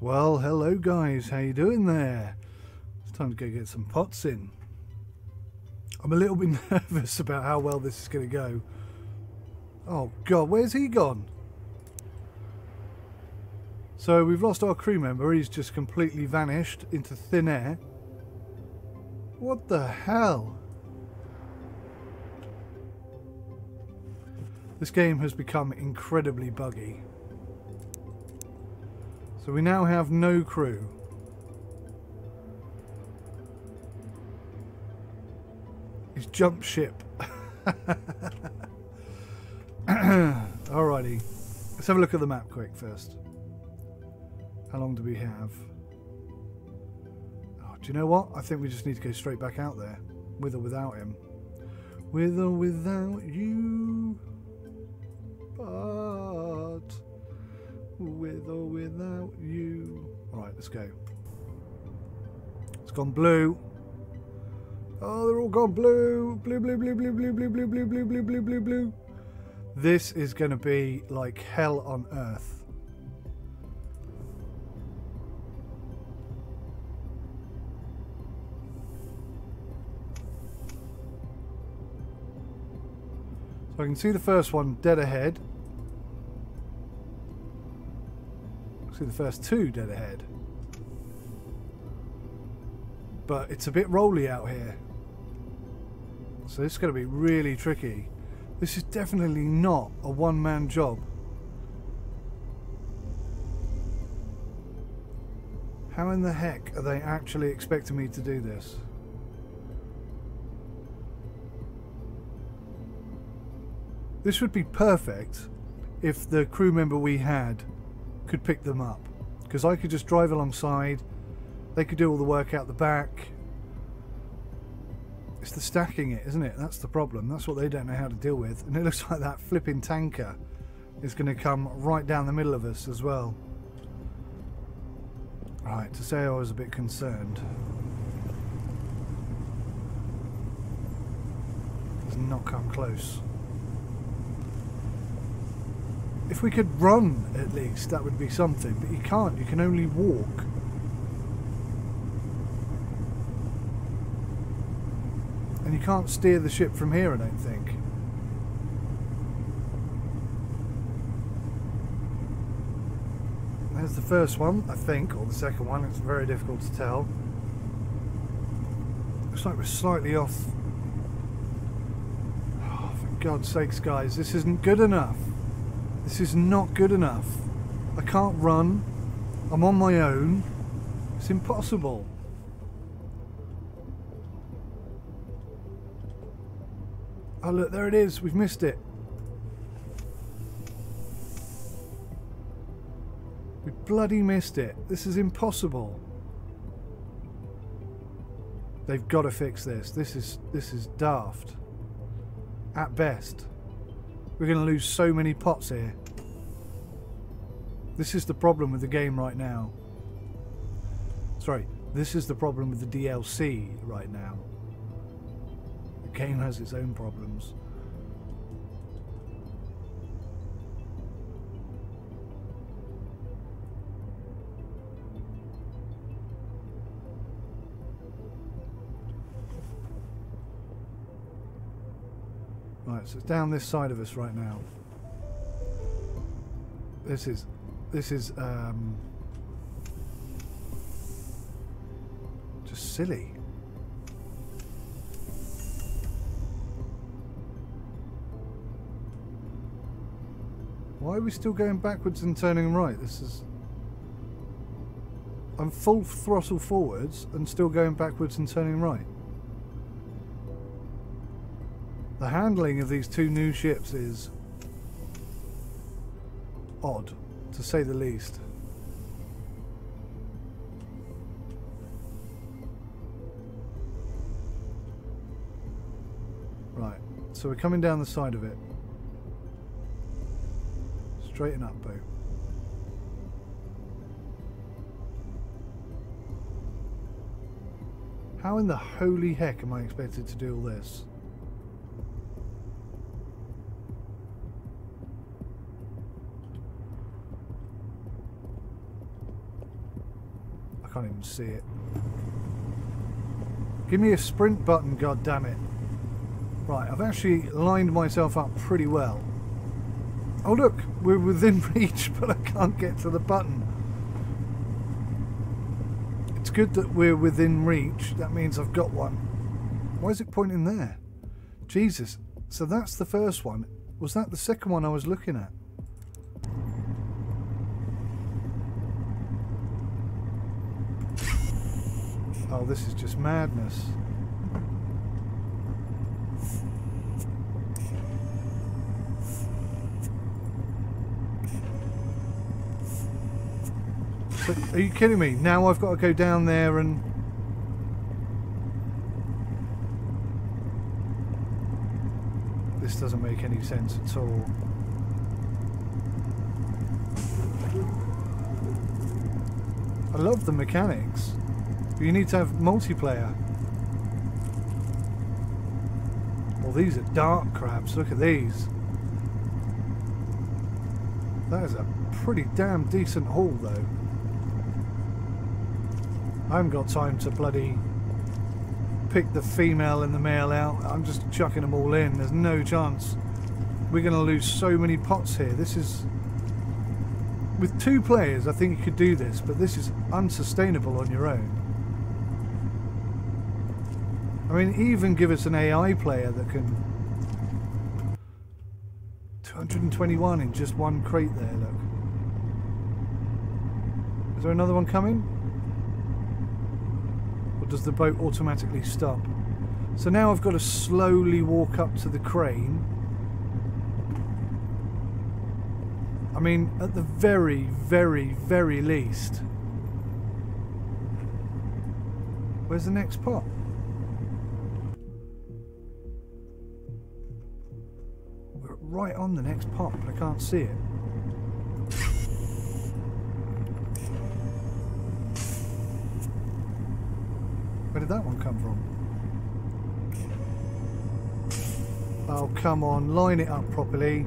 Well, hello guys, how you doing there? It's time to go get some pots in. I'm a little bit nervous about how well this is going to go. Oh god, where's he gone? So we've lost our crew member, he's just completely vanished into thin air. What the hell? This game has become incredibly buggy. So we now have no crew. He's jumped ship. Alrighty. Let's have a look at the map quick first. How long do we have? Oh, do you know what? I think we just need to go straight back out there. With or without him. With or without you. But with or without you. Alright, let's go. It's gone blue. Oh, they're all gone blue. Blue, blue, blue, blue, blue, blue, blue, blue, blue, blue, blue, blue, blue. This is going to be like hell on earth. So I can see the first one dead ahead. See the first two dead ahead. But it's a bit rolly out here. So this is going to be really tricky. This is definitely not a one-man job. How in the heck are they actually expecting me to do this? This would be perfect if the crew member we had could pick them up. Because I could just drive alongside. They could do all the work out the back. It's the stacking it, isn't it? That's the problem. That's what they don't know how to deal with. And it looks like that flipping tanker is going to come right down the middle of us as well. Right, to say I was a bit concerned. Does not come close. If we could run at least, that would be something. But you can't. You can only walk. And you can't steer the ship from here, I don't think. There's the first one, I think, or the second one. It's very difficult to tell. Looks like we're slightly off. Oh, for God's sakes, guys, this isn't good enough. This is not good enough. I can't run. I'm on my own. It's impossible. Oh look, there it is. We've missed it. We bloody missed it. This is impossible. They've got to fix this. This is daft. At best. We're going to lose so many pots here. This is the problem with the game right now. Sorry, this is the problem with the DLC right now. The game has its own problems. Right, so it's down this side of us right now. This is just silly. Why are we still going backwards and turning right? This is... I'm full throttle forwards and still going backwards and turning right. The handling of these two new ships is odd, to say the least. Right, so we're coming down the side of it. Straighten up, Boo. How in the holy heck am I expected to do all this? can't even see it. Give me a sprint button, god damn it. Right, I've actually lined myself up pretty well. Oh look, we're within reach, but I can't get to the button. It's good that we're within reach. That means I've got one. Why is it pointing there? Jesus. So that's the first one. Was that the second one I was looking at? Oh, this is just madness. So, are you kidding me? Now I've got to go down there and... This doesn't make any sense at all. I love the mechanics. But you need to have multiplayer. Well, these are dark crabs. Look at these. That is a pretty damn decent haul, though. I haven't got time to bloody pick the female and the male out. I'm just chucking them all in. There's no chance. We're going to lose so many pots here. This is... With 2 players, I think you could do this, but this is unsustainable on your own. I mean, even give us an AI player that can... 221 in just one crate there, look. Is there another one coming? Or does the boat automatically stop? So now I've got to slowly walk up to the crane. I mean, at the very, very, very least. Where's the next pot? We're right on the next pot, but I can't see it. Where did that one come from? Oh, come on, line it up properly.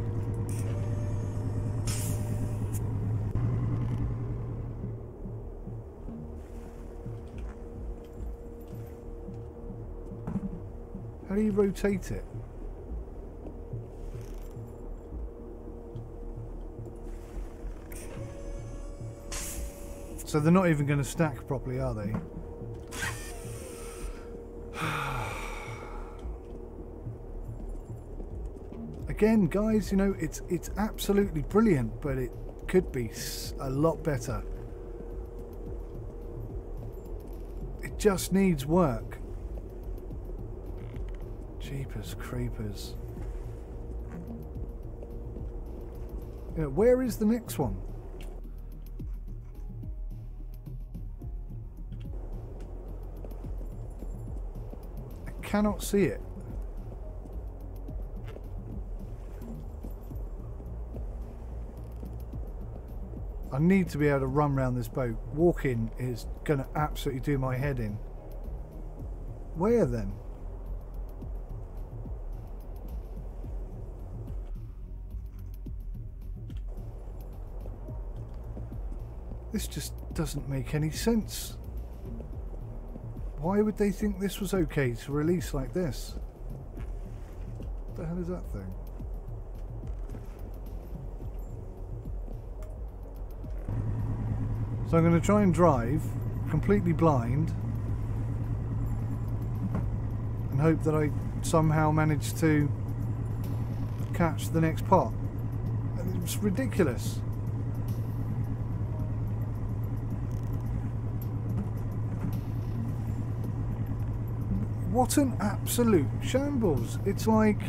How do you rotate it? So they're not even going to stack properly, are they? Again, guys, you know, it's absolutely brilliant, but it could be a lot better. It just needs work. Jeepers creepers. You know, where is the next one? I cannot see it. I need to be able to run around this boat. Walking is going to absolutely do my head in. Where then? This just doesn't make any sense. Why would they think this was okay to release like this? What the hell is that thing? So I'm going to try and drive completely blind and hope that I somehow manage to catch the next pot. It's ridiculous. What an absolute shambles. It's like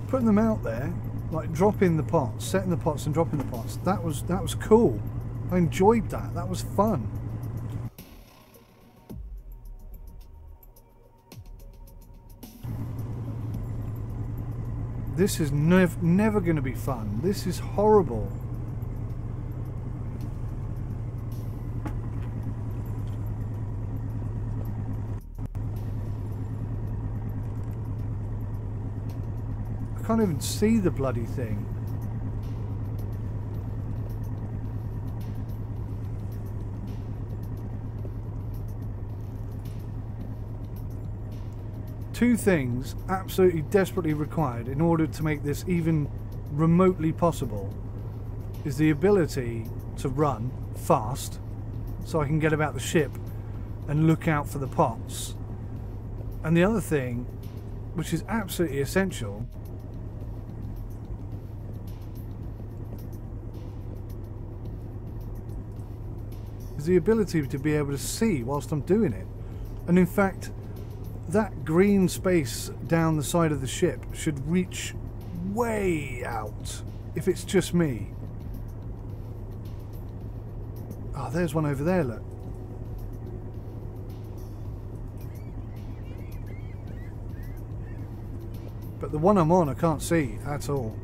putting them out there, like dropping the pots, setting the pots and dropping the pots. That was cool. I enjoyed that. That was fun. This is never going to be fun. This is horrible. I can't even see the bloody thing. two things absolutely desperately required in order to make this even remotely possible is the ability to run fast so I can get about the ship and look out for the pots. And the other thing, which is absolutely essential, is the ability to be able to see whilst I'm doing it. And in fact, that green space down the side of the ship should reach way out if it's just me. Oh, there's one over there, look. But the one I'm on I can't see at all.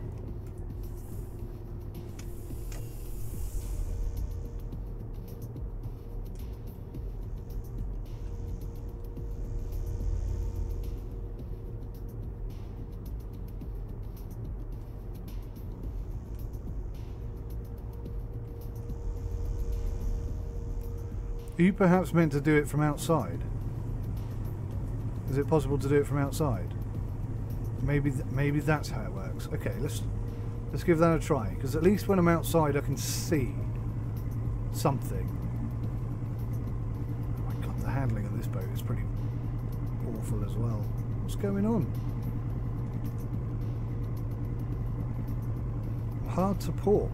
Are you perhaps meant to do it from outside? Is it possible to do it from outside? Maybe that's how it works. Okay, let's give that a try, because at least when I'm outside I can see something. Oh my god, the handling of this boat is pretty awful as well. What's going on? Hard to port.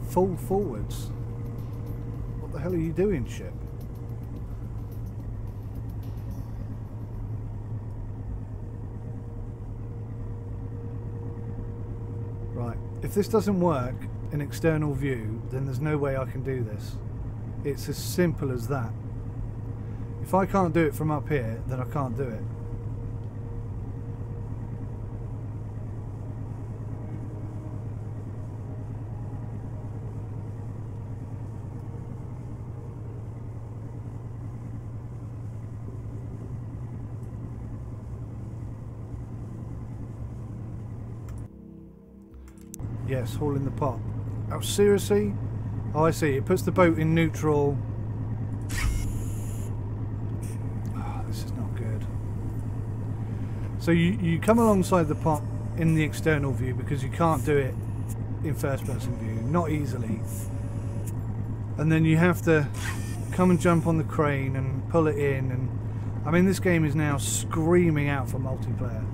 Full forwards. What the hell are you doing, ship? Right, if this doesn't work in external view, then there's no way I can do this. It's as simple as that. If I can't do it from up here, then I can't do it. Yes, haul in the pot. Oh, seriously? Oh, I see. It puts the boat in neutral. Oh, this is not good. So you come alongside the pot in the external view because you can't do it in first person view. Not easily. And then you have to come and jump on the crane and pull it in. And I mean, this game is now screaming out for multiplayer.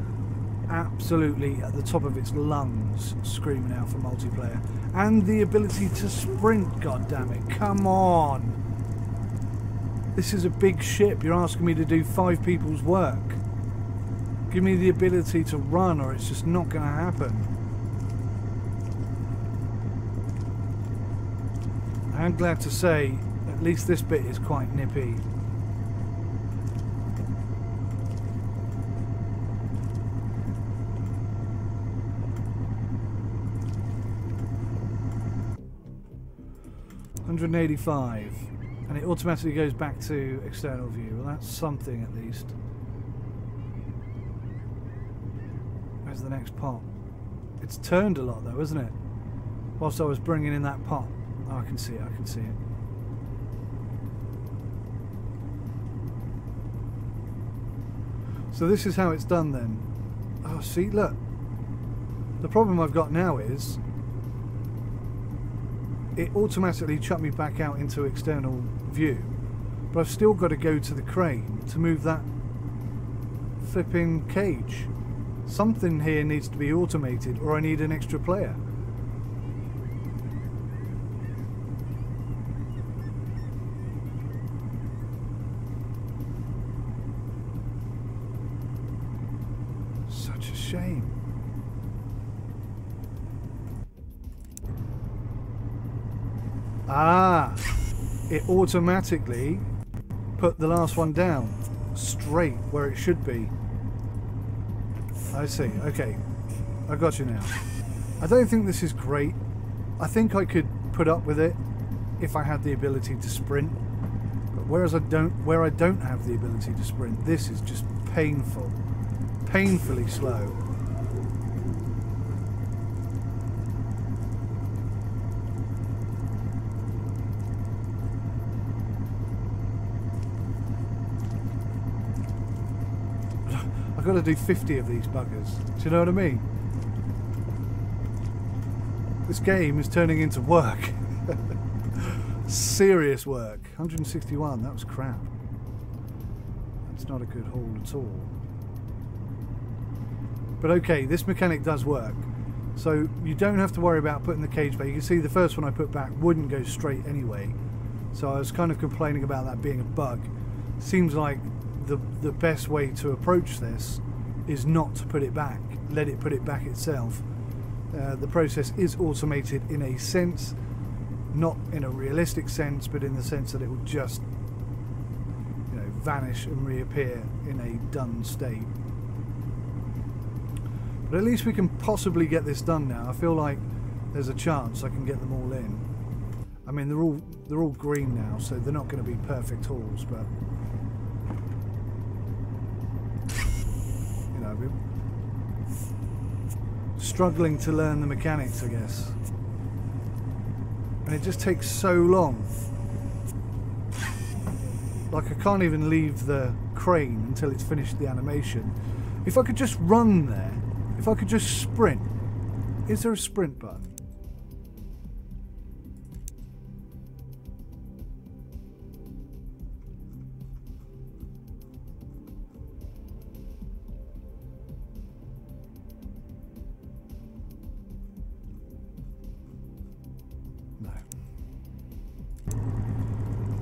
Absolutely at the top of its lungs, screaming out for multiplayer. And the ability to sprint, goddammit. Come on! This is a big ship. You're asking me to do 5 people's work. Give me the ability to run or it's just not going to happen. I'm glad to say at least this bit is quite nippy. $185, and it automatically goes back to external view. Well, that's something at least. Where's the next pot? It's turned a lot though, isn't it? Whilst I was bringing in that pot. Oh, I can see it, I can see it. So this is how it's done then. Oh, see, look. The problem I've got now is it automatically chucked me back out into external view, but I've still got to go to the crane to move that flipping cage. Something here needs to be automated, or I need an extra player. Such a shame. Ah, it automatically put the last one down straight where it should be. I see. Okay, I got you now. I don't think this is great. I think I could put up with it if I had the ability to sprint. But where I don't have the ability to sprint, this is just painful. Painfully slow. I've got to do 50 of these buggers. Do you know what I mean? This game is turning into work. Serious work. 161, that was crap. That's not a good haul at all. But okay, this mechanic does work. So you don't have to worry about putting the cage back. You can see the first one I put back wouldn't go straight anyway. So I was kind of complaining about that being a bug. Seems like the best way to approach this is not to put it back. Let it put it back itself. The process is automated in a sense, not in a realistic sense, but in the sense that it will just, you know, vanish and reappear in a done state. But at least we can possibly get this done now. I feel like there's a chance I can get them all in. I mean, they're all green now, so they're not going to be perfect hauls, but you know, we're struggling to learn the mechanics, I guess. And it just takes so long. Like, I can't even leave the crane until it's finished the animation. If I could just run there, if I could just sprint. Is there a sprint button?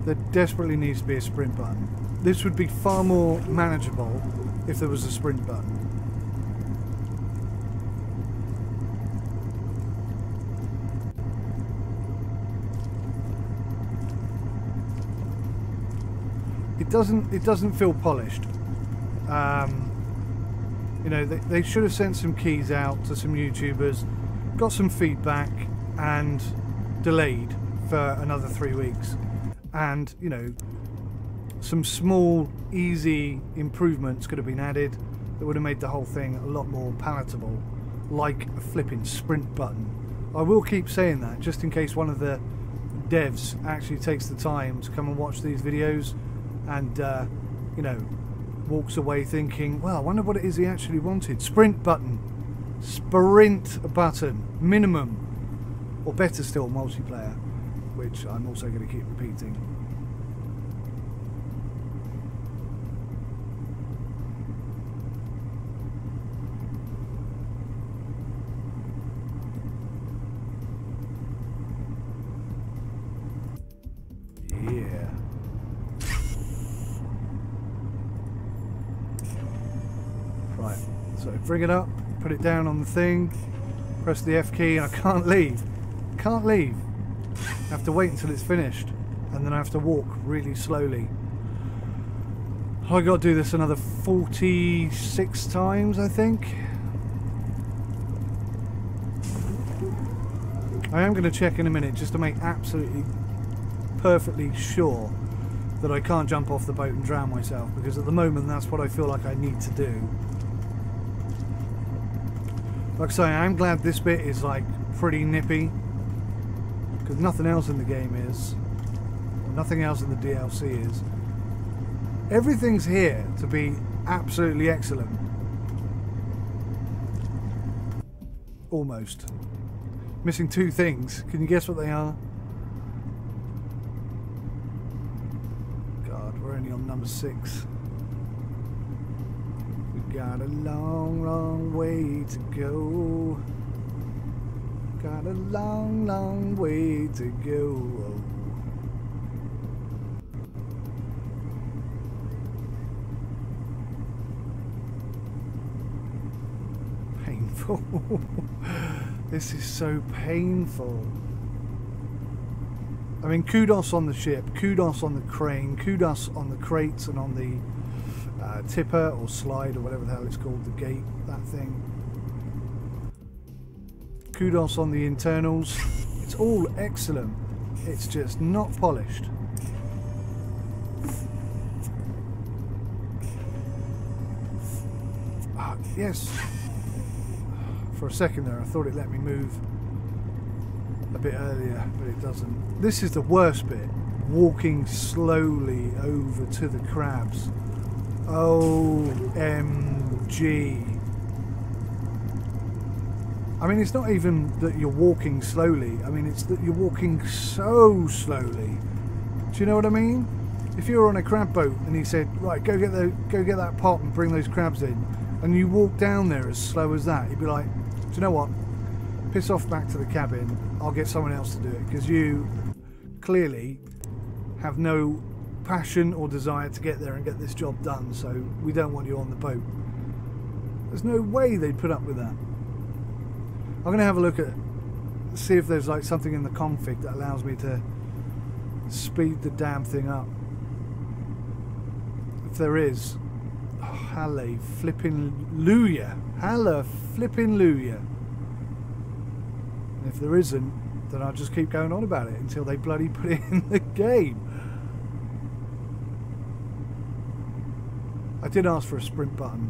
There desperately needs to be a sprint button. This would be far more manageable if there was a sprint button. It doesn't feel polished. You know, they should have sent some keys out to some YouTubers, got some feedback, and delayed for another 3 weeks. And, you know, some small, easy improvements could have been added that would have made the whole thing a lot more palatable, like a flipping sprint button. I will keep saying that, just in case one of the devs actually takes the time to come and watch these videos and, you know, walks away thinking, well, I wonder what it is he actually wanted. Sprint button. Sprint button. Minimum. Or better still, multiplayer. Which I'm also going to keep repeating. Yeah. Right, so bring it up, put it down on the thing, press the F key, and I can't leave. Can't leave. I have to wait until it's finished, and then I have to walk really slowly. I got to do this another 46 times, I think. I am going to check in a minute just to make absolutely perfectly sure that I can't jump off the boat and drown myself, because at the moment that's what I feel like I need to do. Like I say, I'm glad this bit is like pretty nippy, because nothing else in the game is, nothing else in the DLC is. Everything's here to be absolutely excellent. Almost. Missing two things. Can you guess what they are? God, we're only on number 6. We got a long, long way to go. Got a long, long way to go. Painful. This is so painful. I mean, kudos on the ship, kudos on the crane, kudos on the crates and on the tipper or slide or whatever the hell it's called, the gate, that thing. Kudos on the internals. It's all excellent. It's just not polished. Ah, yes. For a second there, I thought it let me move a bit earlier, but it doesn't. This is the worst bit. Walking slowly over to the crabs. OMG. gee. I mean, it's not even that you're walking slowly. I mean, it's that you're walking so slowly. Do you know what I mean? If you were on a crab boat and he said, right, go get that pot and bring those crabs in, and you walk down there as slow as that, you'd be like, do you know what? Piss off back to the cabin. I'll get someone else to do it, because you clearly have no passion or desire to get there and get this job done, so we don't want you on the boat. There's no way they'd put up with that. I'm going to have a look at, see if there's like something in the config that allows me to speed the damn thing up. If there is, oh, halle flippin' luya, halle flippin' luya. And if there isn't, then I'll just keep going on about it until they bloody put it in the game. I did ask for a sprint button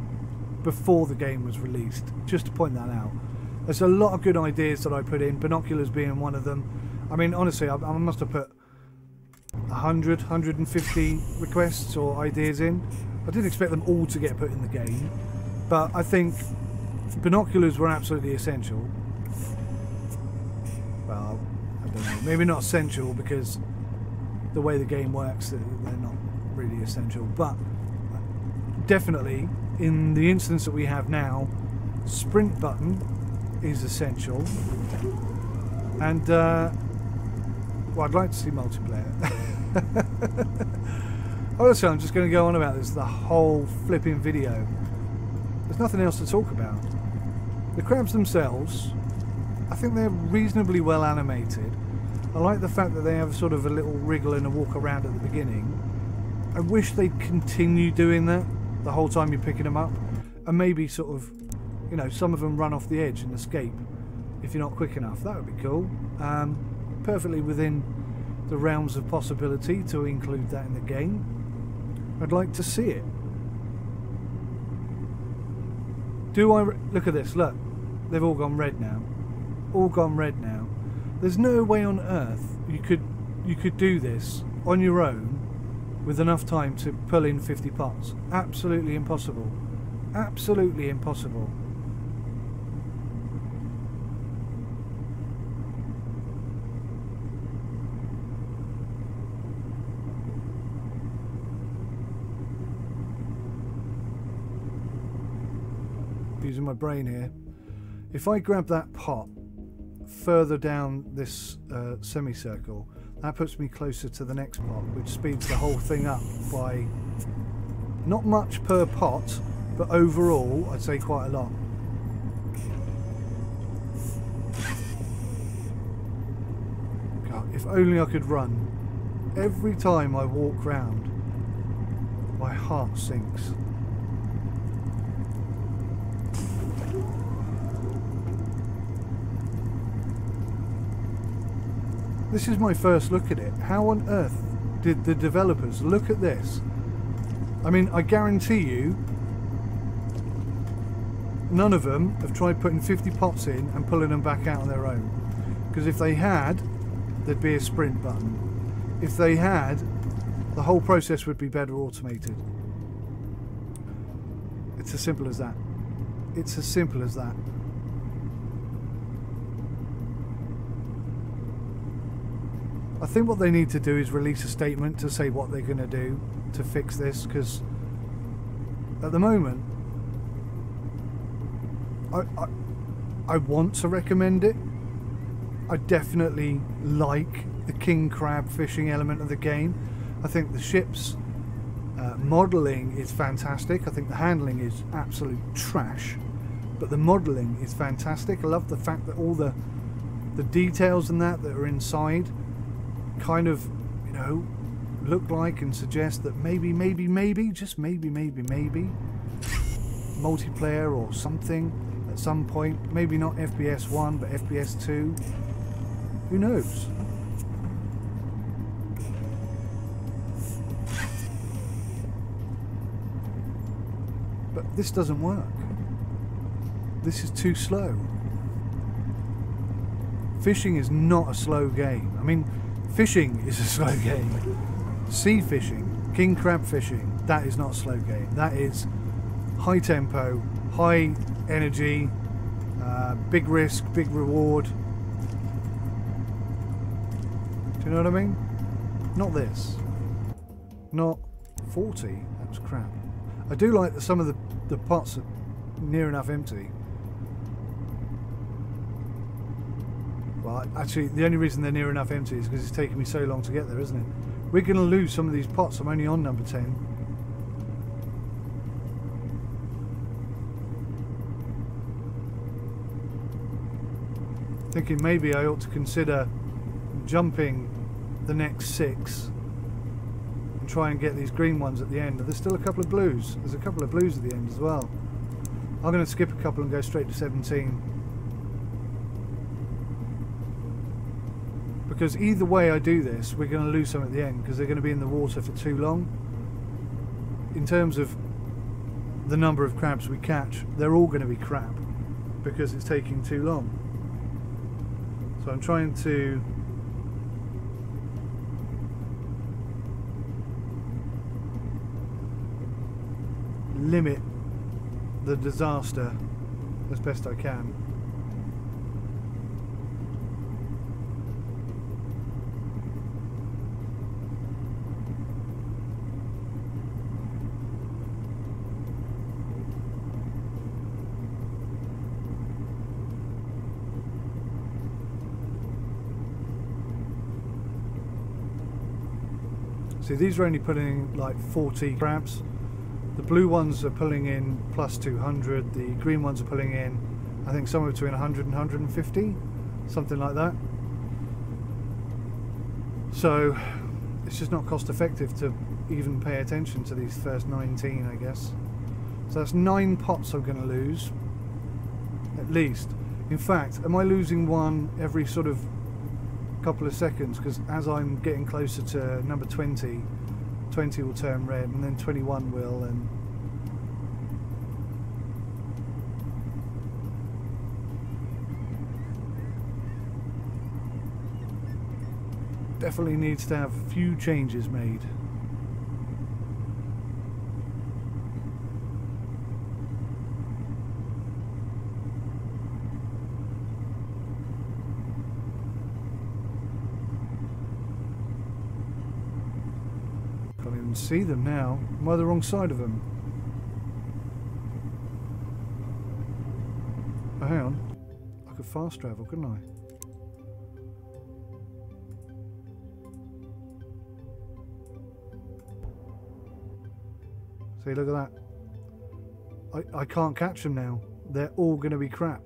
before the game was released, just to point that out. There's a lot of good ideas that I put in, binoculars being one of them. I mean, honestly, I must have put 100, 150 requests or ideas in. I didn't expect them all to get put in the game, but I think binoculars were absolutely essential. Well, I don't know, maybe not essential, because the way the game works, they're not really essential, but definitely in the instance that we have now, sprint button is essential. And well, I'd like to see multiplayer. Honestly, I'm just going to go on about this the whole flipping video. There's nothing else to talk about. The crabs themselves, I think they're reasonably well animated. I like the fact that they have sort of a little wriggle and a walk around at the beginning. I wish they'd continue doing that the whole time you're picking them up, and maybe sort of, you know, some of them run off the edge and escape if you're not quick enough. That would be cool. Perfectly within the realms of possibility to include that in the game. I'd like to see it. Do I look at this? Look, they've all gone red now. All gone red now. There's no way on earth you could do this on your own with enough time to pull in 50 pots. Absolutely impossible. Absolutely impossible. Using my brain here. If I grab that pot further down this semicircle, that puts me closer to the next pot, which speeds the whole thing up by not much per pot, but overall I'd say quite a lot. God, if only I could run. Every time I walk round, my heart sinks. This is my first look at it. How on earth did the developers look at this? I mean, I guarantee you none of them have tried putting 50 pots in and pulling them back out on their own. Because if they had, there'd be a sprint button. If they had, the whole process would be better automated. It's as simple as that. It's as simple as that. I think what they need to do is release a statement to say what they're going to do to fix this, because at the moment I want to recommend it. I definitely like the king crab fishing element of the game. I think the ship's modelling is fantastic. I think the handling is absolute trash, but the modelling is fantastic. I love the fact that all the details and that are inside kind of, you know, look like and suggest that maybe, just maybe, multiplayer or something at some point. Maybe not FPS 1, but FPS 2. Who knows? But this doesn't work. This is too slow. Fishing is not a slow game. I mean, fishing is a slow game. Sea fishing, king crab fishing, that is not a slow game. That is high tempo, high energy, big risk, big reward. Do you know what I mean? Not this. Not 40. That was crap. I do like that some of the pots are near enough empty. Well, actually, the only reason they're near enough empty is because it's taken me so long to get there, isn't it? We're going to lose some of these pots. I'm only on number 10. Thinking maybe I ought to consider jumping the next 6 and try and get these green ones at the end. There's still a couple of blues. There's a couple of blues at the end as well. I'm going to skip a couple and go straight to 17. Because either way I do this, we're going to lose some at the end because they're going to be in the water for too long. In terms of the number of crabs we catch, they're all going to be crap because it's taking too long. So I'm trying to limit the disaster as best I can. See, these are only putting in like 40 crabs. The blue ones are pulling in plus 200. The green ones are pulling in, I think, somewhere between 100 and 150, something like that. So it's just not cost effective to even pay attention to these first 19, I guess. So that's 9 pots I'm going to lose, at least. In fact, am I losing one every sort of couple of seconds? Because as I'm getting closer to number 20, 20 will turn red, and then 21 will, and definitely needs to have a few changes made. Can't even see them now. Am I the wrong side of them? Oh, hang on. I could fast travel, couldn't I? See, look at that. I can't catch them now. They're all going to be crap.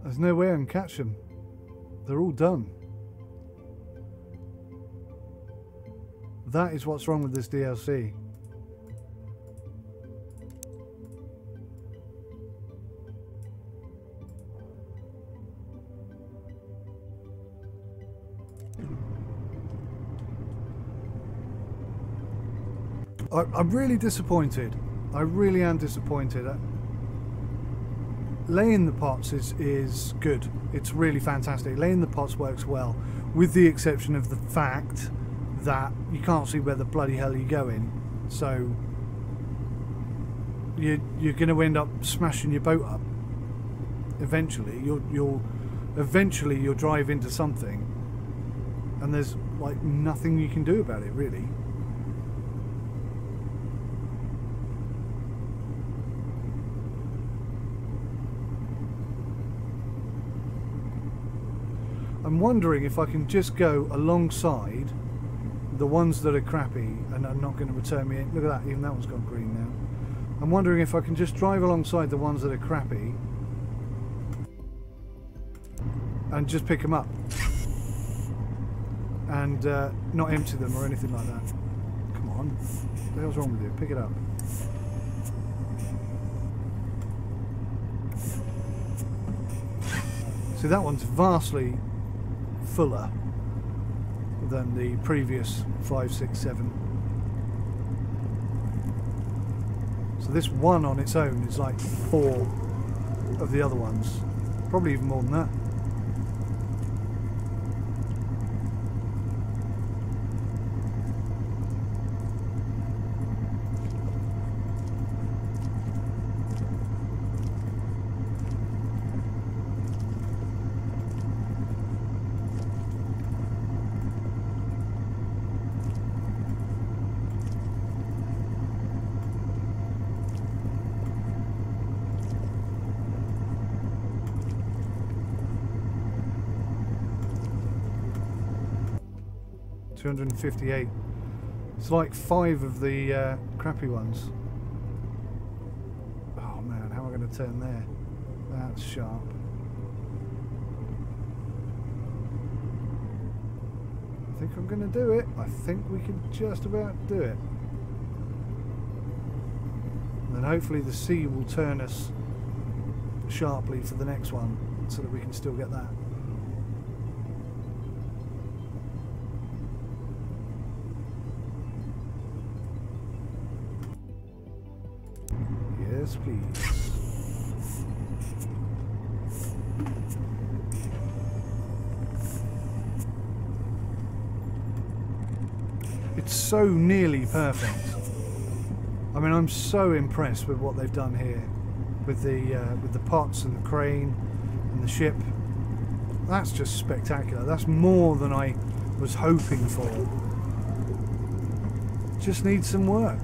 There's no way I can catch them. They're all done. That is what's wrong with this DLC. I'm really disappointed. I really am disappointed. Laying the pots is good. It's really fantastic. Laying the pots works well, with the exception of the fact that you can't see where the bloody hell you're going. So you're going to end up smashing your boat up. Eventually, you'll drive into something, and there's like nothing you can do about it, really. I'm wondering if I can just go alongside the ones that are crappy and are not going to return me in. Look at that, even that one's gone green now. I'm wondering if I can just drive alongside the ones that are crappy and just pick them up and not empty them or anything like that. Come on, what the hell's wrong with you? Pick it up. See, that one's vastly fuller than the previous 5, 6, 7. So this one on its own is like 4 of the other ones. Probably even more than that. $258. It's like 5 of the crappy ones. Oh man, how am I going to turn there? That's sharp. I think I'm going to do it. I think we can just about do it. And then hopefully the sea will turn us sharply for the next one so that we can still get that. Yes, please. It's so nearly perfect. I mean, I'm so impressed with what they've done here with the pots and the crane and the ship. That's just spectacular. That's more than I was hoping for. Just needs some work.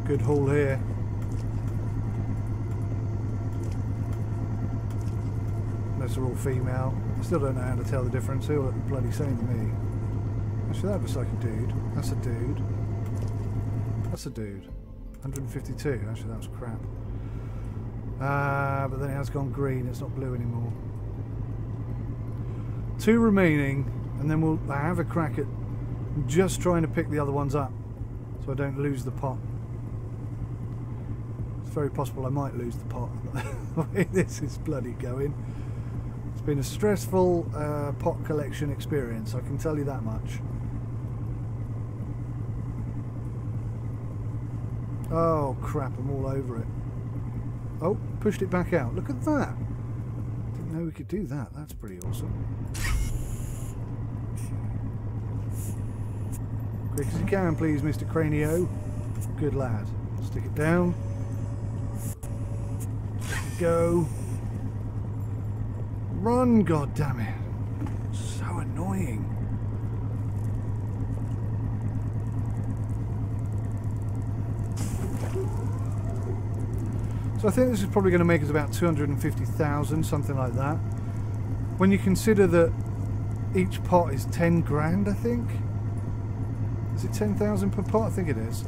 Good haul here. Those are all female. I still don't know how to tell the difference. They all look the bloody same to me. Actually, that looks like a dude. That's a dude. That's a dude. 152. Actually, that was crap. But then it has gone green. It's not blue anymore. 2 remaining, and then we'll have a crack at just trying to pick the other ones up so I don't lose the pot. Very possible I might lose the pot the way this is bloody going. It's been a stressful pot collection experience, I can tell you that much. Oh crap, I'm all over it. Oh, pushed it back out. Look at that. Didn't know we could do that. That's pretty awesome. Quick as you can, please, Mr. Cranio. Good lad. Stick it down. Go. Run, goddammit. So annoying. So I think this is probably going to make us about 250,000, something like that. When you consider that each pot is 10 grand, I think. Is it 10,000 per pot? I think it is.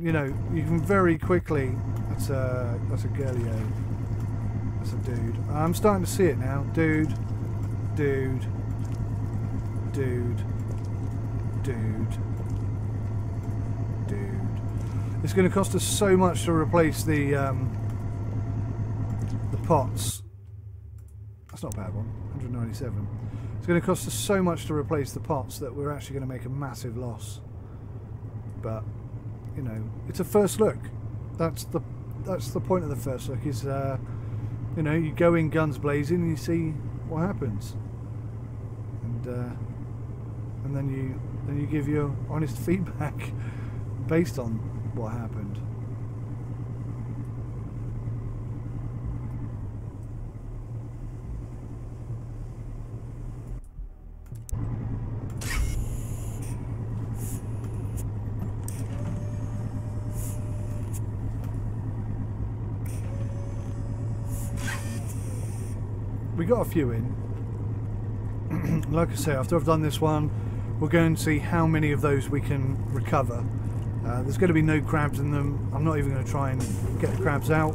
You know, you can very quickly. That's a girlio. That's a dude. I'm starting to see it now. Dude. Dude. Dude. Dude. Dude. It's going to cost us so much to replace the pots. That's not a bad one. 197. It's going to cost us so much to replace the pots that we're actually going to make a massive loss. But you know, it's a first look. That's the point of the first look. Is you know, you go in guns blazing and you see what happens, and then you give your honest feedback based on what happened. We got a few in. Like I say, after I've done this one, we'll go and see how many of those we can recover. There's going to be no crabs in them. I'm not even going to try and get the crabs out.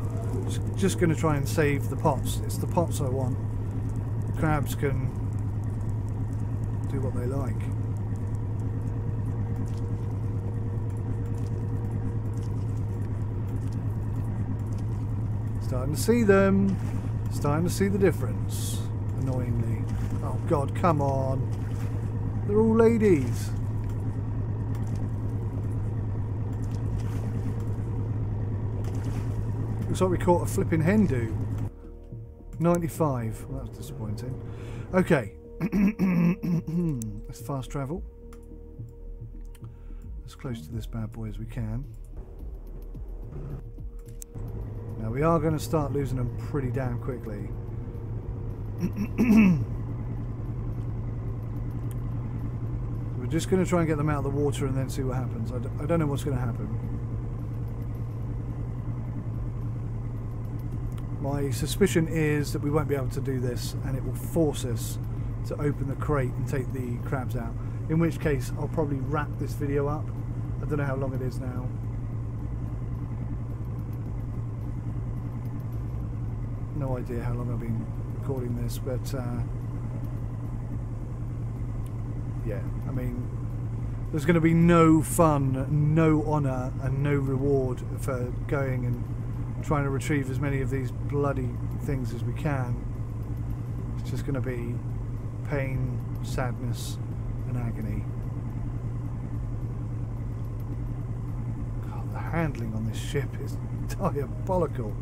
Just going to try and save the pots. It's the pots I want. The crabs can do what they like. Starting to see them. Starting to see the difference, annoyingly. Oh God, come on. They're all ladies. Looks like we caught a flipping hen do. 95. Well, that's disappointing. Okay. Let's fast travel. As close to this bad boy as we can. Now we are going to start losing them pretty damn quickly. We're just going to try and get them out of the water and then see what happens. I don't know what's going to happen. My suspicion is that we won't be able to do this and it will force us to open the crate and take the crabs out. In which case I'll probably wrap this video up. I don't know how long it is now. No idea how long I've been recording this, but yeah, I mean, there's going to be no fun, no honour and no reward for going and trying to retrieve as many of these bloody things as we can. It's just going to be pain, sadness and agony. God, the handling on this ship is diabolical.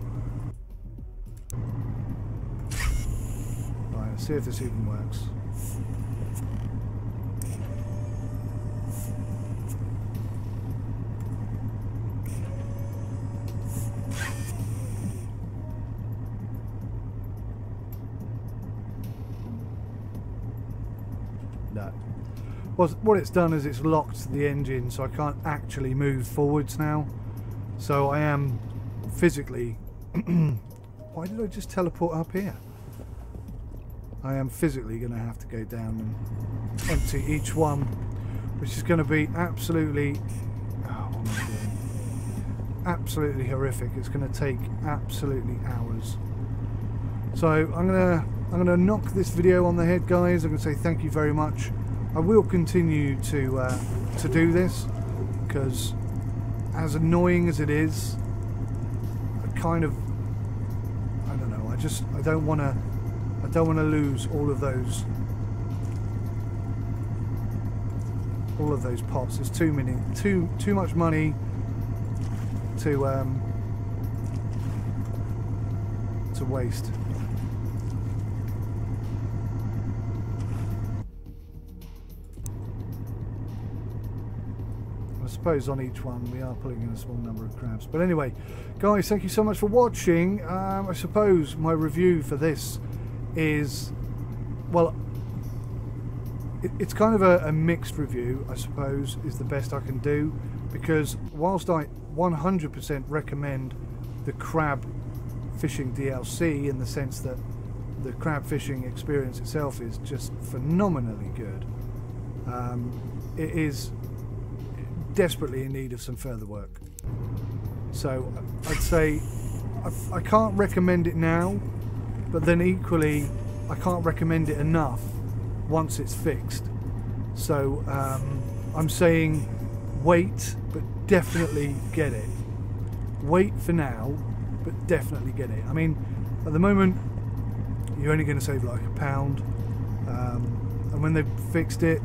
Right, let's see if this even works. No. What it's done is it's locked the engine, so I can't actually move forwards now. So I am physically... Why did I just teleport up here? I am physically going to have to go down and empty each one, which is going to be absolutely... Oh, what am I doing? Absolutely horrific. It's going to take absolutely hours. So I'm gonna knock this video on the head, guys. I'm gonna say thank you very much. I will continue to do this because, as annoying as it is, I kind of, I don't know. I don't want to lose all of those pots. There's too much money to waste. I suppose on each one we are pulling in a small number of crabs. But anyway, guys, thank you so much for watching. I suppose my review for this is, well, it's kind of a mixed review, I suppose, is the best I can do, because whilst I 100% recommend the crab fishing DLC in the sense that the crab fishing experience itself is just phenomenally good, it is desperately in need of some further work. So I'd say I can't recommend it now, but then equally I can't recommend it enough once it's fixed. So I'm saying wait, but definitely get it. Wait for now, but definitely get it. I mean, at the moment you're only going to save like £1, and when they've fixed it,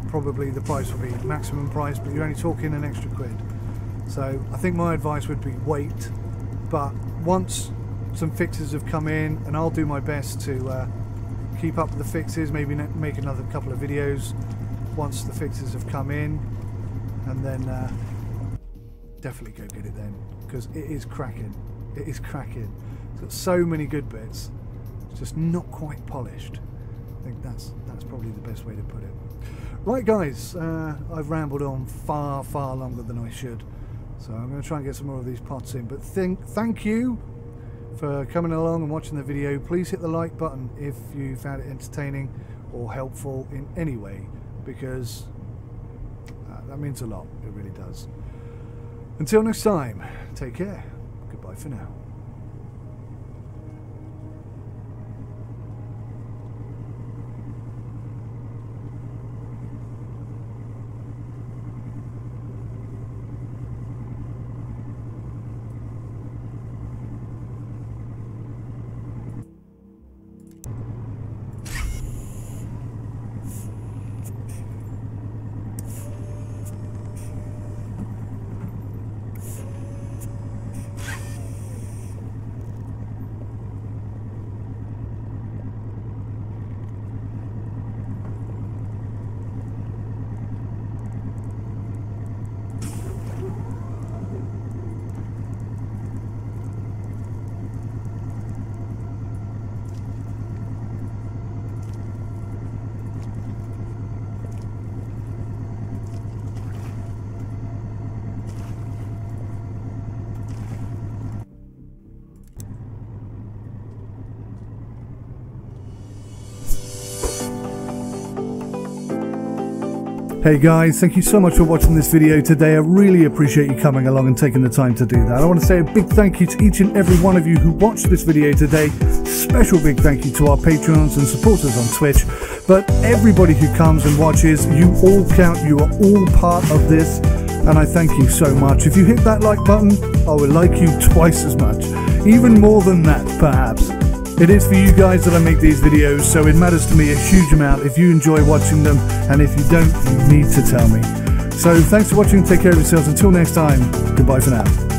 probably the price will be maximum price, but you're only talking an extra £1. So I think my advice would be wait, but once some fixes have come in, and I'll do my best to keep up with the fixes, maybe make another couple of videos once the fixes have come in, and then definitely go get it then, because it is cracking. It is cracking. It's got so many good bits, it's just not quite polished. I think that's probably the best way to put it. Right, guys, I've rambled on far longer than I should, so I'm going to try and get some more of these pots in. But thank you for coming along and watching the video. Please hit the like button if you found it entertaining or helpful in any way, because that means a lot. It really does. Until next time, take care. Goodbye for now. Hey guys, thank you so much for watching this video today. I really appreciate you coming along and taking the time to do that. I want to say a big thank you to each and every one of you who watched this video today. Special big thank you to our Patreons and supporters on Twitch. But everybody who comes and watches, you all count, you are all part of this, and I thank you so much. If you hit that like button, I will like you twice as much. Even more than that, perhaps. It is for you guys that I make these videos, so it matters to me a huge amount if you enjoy watching them, and if you don't, you need to tell me. So thanks for watching, take care of yourselves, until next time, goodbye for now.